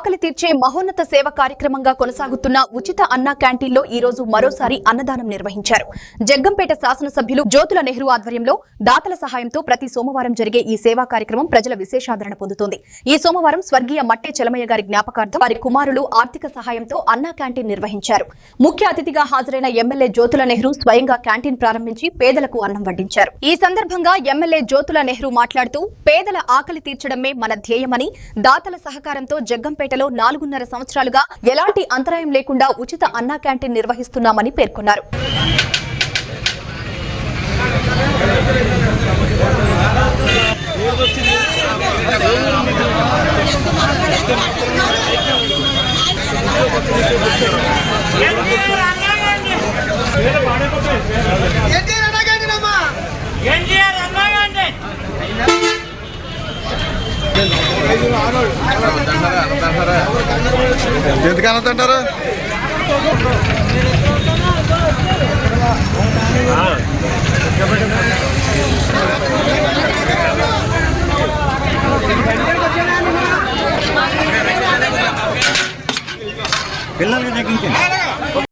ఆకలి తీర్చే మహోన్నత సేవ కార్యక్రమంగా కొనసాగుతున్న ఉచిత అన్న క్యాంటీన్లో ఈ రోజు మరోసారి అన్నదానం నిర్వహించారు. జగ్గంపేట శాసనసభ్యులు జ్యోతుల నెహ్రూ ఆధ్వర్యంలో దాతల సహాయంతో ప్రతి సోమవారం జరిగే ఈ సేవా కార్యక్రమం ప్రజల విశేషాదరణ పొందుతోంది. ఈ సోమవారం స్వర్గీయ మట్టే చలమయ్య గారి జ్ఞాపకార్థం వారి కుమారులు ఆర్థిక సహాయంతో అన్న క్యాంటీన్ నిర్వహించారు. ముఖ్య అతిథిగా హాజరైన ఎమ్మెల్యే జ్యోతుల నెహ్రూ స్వయంగా క్యాంటీన్ ప్రారంభించి పేదలకు అన్నం వడ్డించారు. ఈ సందర్భంగా ఎమ్మెల్యే జ్యోతుల నెహ్రూ మాట్లాడుతూ పేదల ఆకలి తీర్చడమే మన ధ్యేయమని, దాతల సహకారంతో జగ్గంపేటలో 4.5 సంవత్సరాలుగా ఎలాంటి అంతరాయం లేకుండా ఉచిత అన్నా క్యాంటీన్ నిర్వహిస్తున్నామని పేర్కొన్నారు. ఎందుకనంటారు? పిల్లలకి తగ్గించండి.